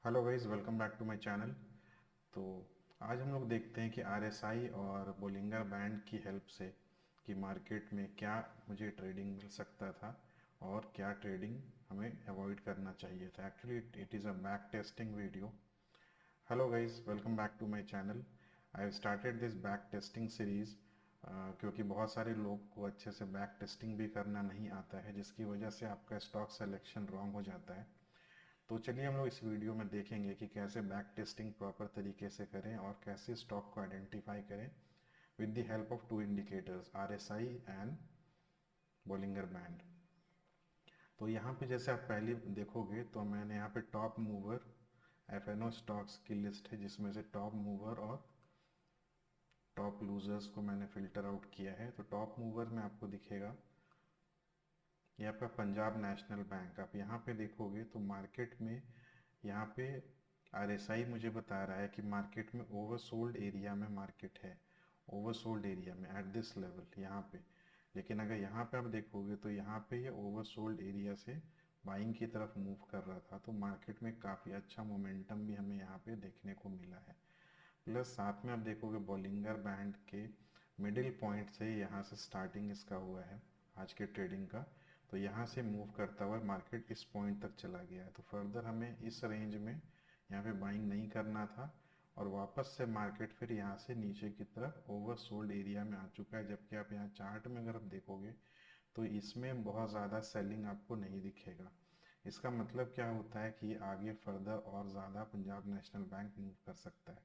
Hello guys, welcome back to my channel. तो आज हम लोग देखते हैं कि आरएसआई और बोलिंगर बैंड की हेल्प से कि मार्केट में क्या मुझे ट्रेडिंग मिल सकता था और क्या ट्रेडिंग हमें अवॉइड करना चाहिए था। Actually it is a back testing video. Hello guys, welcome back to my channel. I have started this back testing series क्योंकि बहुत सारे लोग को अच्छे से बैक टेस्टिंग भी करना नहीं आता है, जिसकी वजह से आपका स्टॉक सिलेक्शन रॉन्ग हो जाता है। तो चलिए हम लोग इस वीडियो में देखेंगे कि कैसे बैक टेस्टिंग प्रॉपर तरीके से करें और कैसे स्टॉक को आइडेंटिफाई करें with the help of two indicators, RSI and Bollinger band. तो यहाँ पे जैसे आप पहले देखोगे तो मैंने यहाँ पे टॉप मूवर एफएनओ स्टॉक्स की लिस्ट है, जिसमें से टॉप मूवर और टॉप लूजर्स को मैंने फिल्टर आउट किया है। तो टॉप मूवर में आपको दिखेगा ये आपका पंजाब नेशनल बैंक। आप यहाँ पे देखोगे तो मार्केट में यहाँ पे आरएसआई मुझे बता रहा है कि मार्केट में ओवरसोल्ड एरिया में मार्केट है, ओवरसोल्ड एरिया में एट दिस लेवल यहाँ पे। लेकिन अगर यहाँ पे आप देखोगे तो यहाँ पे ये ओवरसोल्ड एरिया से बाइंग की तरफ मूव कर रहा था। तो मार्केट में काफ़ी अच्छा मोमेंटम भी हमें यहाँ पे देखने को मिला है। प्लस साथ में आप देखोगे बॉलिंगर बैंड के मिडिल पॉइंट से यहाँ से स्टार्टिंग इसका हुआ है आज के ट्रेडिंग का। तो यहाँ से मूव करता हुआ मार्केट इस पॉइंट तक चला गया है। तो फर्दर हमें इस रेंज में यहाँ पे बाइंग नहीं करना था और वापस से मार्केट फिर यहाँ से नीचे की तरफ ओवरसोल्ड एरिया में आ चुका है। जबकि आप यहाँ चार्ट में अगर आप देखोगे तो इसमें बहुत ज़्यादा सेलिंग आपको नहीं दिखेगा। इसका मतलब क्या होता है कि आगे फर्दर और ज़्यादा पंजाब नेशनल बैंक मूव कर सकता है।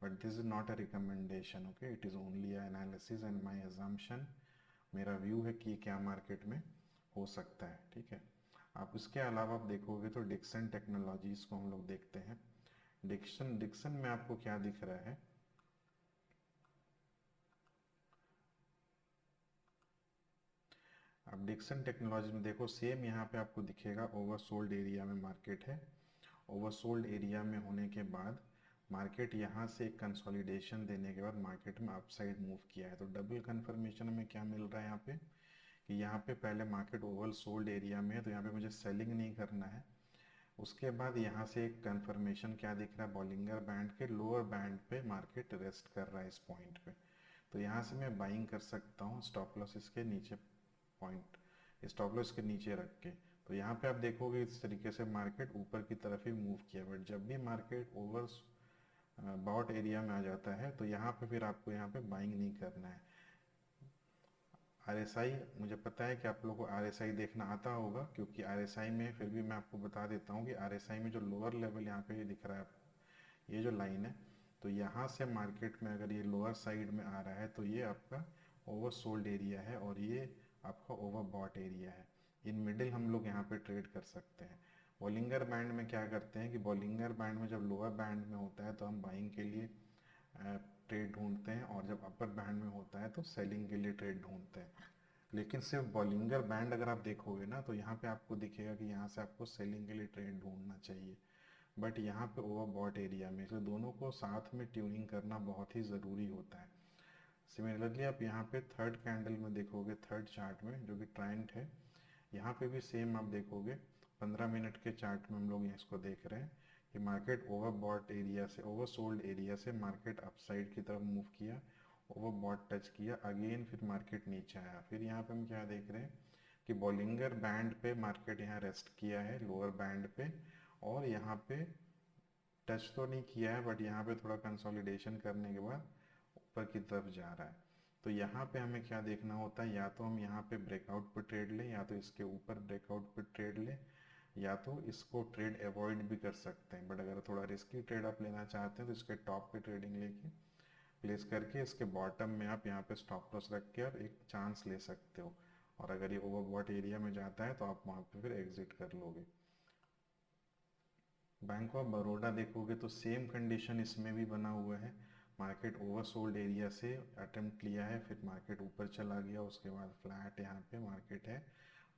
But this is not a recommendation, okay, it is only analysis and my assumption. मेरा व्यू है कि क्या मार्केट में हो सकता है, ठीक है। आप इसके अलावा आप देखोगे तो डिक्सन टेक्नोलॉजीज को हम लोग देखते हैं। डिक्सन डिक्सन में आपको क्या दिख रहा है। आप डिक्सन टेक्नोलॉजी में देखो, सेम यहाँ पे आपको दिखेगा ओवरसोल्ड एरिया में मार्केट है। ओवरसोल्ड एरिया में होने के बाद मार्केट यहाँ से एक कंसोलिडेशन देने के बाद मार्केट में अपसाइड मूव किया है। तो डबल कंफर्मेशन में क्या मिल रहा है यहाँ पे कि यहाँ पे पहले मार्केट ओवरसोल्ड एरिया में है, तो यहाँ पे मुझे सेलिंग नहीं करना है। उसके बाद यहाँ से एक कंफर्मेशन क्या दिख रहा है, बॉलिंगर बैंड के लोअर बैंड पे मार्केट रेस्ट कर रहा है इस पॉइंट पे। तो यहाँ से मैं बाइंग कर सकता हूँ स्टॉप लॉस इसके नीचे पॉइंट, स्टॉप लॉस के नीचे रख के। तो यहाँ पे आप देखोगे इस तरीके से मार्केट ऊपर की तरफ ही मूव किया। बट जब भी मार्केट ओवर बॉट एरिया में आ जाता है तो यहाँ पे फिर आपको यहाँ पे बाइंग नहीं करना है। आरएसआई, मुझे पता है कि आप लोगों को आरएसआई देखना आता होगा, क्योंकि आरएसआई में फिर भी मैं आपको बता देता हूँ कि आरएसआई में जो लोअर लेवल यहाँ पे ये दिख रहा है, ये जो लाइन है, तो यहाँ से मार्केट में अगर ये लोअर साइड में आ रहा है तो ये आपका ओवर सोल्ड एरिया है और ये आपका ओवर बॉट एरिया है। इन मिडिल हम लोग यहाँ पे ट्रेड कर सकते हैं। बॉलिंगर बैंड में क्या करते हैं कि बॉलिंगर बैंड में जब लोअर बैंड में होता है तो हम बाइंग के लिए ट्रेड ढूंढते हैं, और जब अपर बैंड में होता है तो सेलिंग के लिए ट्रेड ढूंढते हैं। लेकिन सिर्फ बॉलिंगर बैंड अगर आप देखोगे ना तो यहाँ पे आपको दिखेगा कि यहाँ से आपको सेलिंग के लिए ट्रेड ढूंढना चाहिए। बट यहाँ पे ओवरबॉट एरिया में, इसलिए दोनों को साथ में ट्यूनिंग करना बहुत ही ज़रूरी होता है। सिमिलरली आप यहाँ पे थर्ड कैंडल में देखोगे, थर्ड चार्ट में जो कि ट्रेंड है, यहाँ पे भी सेम आप देखोगे। 15 मिनट के चार्ट में हम लोग इसको देख रहे हैं कि मार्केट ओवरबॉट एरिया से, ओवरसोल्ड एरिया से मार्केट अपसाइड की तरफ मूव किया, ओवरबॉट टच किया, अगेन फिर मार्केट नीचे आया। फिर यहाँ पे हम क्या देख रहे हैं कि बॉलिंगर बैंड पे मार्केट यहाँ रेस्ट किया है, लोअर बैंड पे, और यहाँ पे टच तो नहीं किया है बट यहाँ पे थोड़ा कंसोलिडेशन करने के बाद ऊपर की तरफ जा रहा है। तो यहाँ पे हमें क्या देखना होता है, या तो हम यहाँ पे ब्रेकआउट पे ट्रेड लें, या तो इसके ऊपर ब्रेकआउट पे ट्रेड लें, या तो इसको ट्रेड अवॉइड भी कर सकते हैं। बट अगर थोड़ा रिस्की ट्रेड आप लेना चाहते हैं तो इसके टॉप पे ट्रेडिंग लेके प्लेस करके इसके बॉटम में आप यहाँ पे स्टॉप लॉस रख के आप एक चांस ले सकते हो। और अगर ये ओवरबॉट एरिया में जाता है तो आप वहाँ पे फिर एग्जिट कर लोगे। बैंक ऑफ बड़ौदा देखोगे तो सेम कंडीशन इसमें भी बना हुआ है। मार्केट ओवरसोल्ड एरिया से अटेम्प्ट लिया है, फिर मार्केट ऊपर चला गया, उसके बाद फ्लैट यहाँ पे मार्केट है।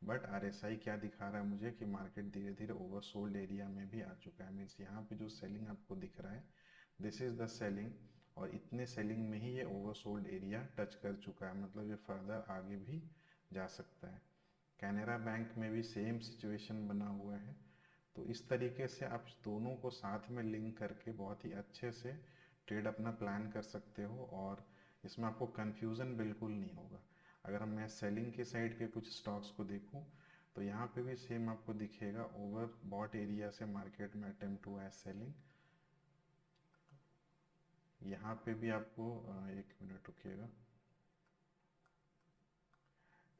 बट आरएसआई क्या दिखा रहा है मुझे कि मार्केट धीरे धीरे ओवरसोल्ड एरिया में भी आ चुका है। मीन्स यहाँ पे जो सेलिंग आपको दिख रहा है, दिस इज द सेलिंग, और इतने सेलिंग में ही ये ओवरसोल्ड एरिया टच कर चुका है, मतलब ये फर्दर आगे भी जा सकता है। कैनरा बैंक में भी सेम सिचुएशन बना हुआ है। तो इस तरीके से आप दोनों को साथ में लिंक करके बहुत ही अच्छे से ट्रेड अपना प्लान कर सकते हो, और इसमें आपको कंफ्यूजन बिल्कुल नहीं होगा। अगर मैं सेलिंग के साइड के कुछ स्टॉक्स को देखूं तो यहाँ पे भी सेम आपको दिखेगा, ओवर बॉट एरिया से मार्केट में अटेम्प्ट हुआ है सेलिंग। यहाँ पे भी आपको एक मिनट रुकिएगा,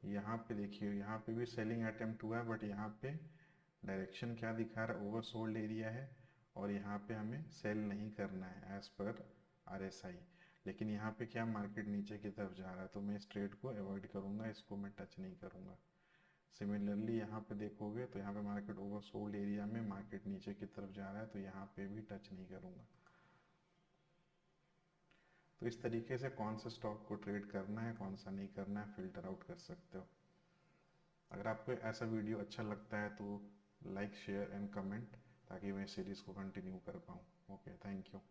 यहाँ पे देखिए यहाँ पे भी सेलिंग अटेम्प्ट हुआ है, बट यहाँ पे डायरेक्शन क्या दिखा रहा है, ओवर सोल्ड एरिया है, और यहाँ पे हमें सेल नहीं करना है एज पर आरएसआई। लेकिन यहाँ पे क्या मार्केट नीचे की तरफ जा रहा है, तो मैं इस ट्रेड को अवॉइड करूँगा, इसको मैं टच नहीं करूँगा। सिमिलरली यहाँ पे देखोगे तो यहाँ पे मार्केट ओवर सोल्ड एरिया में मार्केट नीचे की तरफ जा रहा है, तो यहाँ पे भी टच नहीं करूँगा। तो इस तरीके से कौन सा स्टॉक को ट्रेड करना है, कौन सा नहीं करना है, फिल्टर आउट कर सकते हो। अगर आपको ऐसा वीडियो अच्छा लगता है तो लाइक शेयर एंड कमेंट, ताकि मैं सीरीज़ को कंटिन्यू कर पाऊँ। Okay, thank you.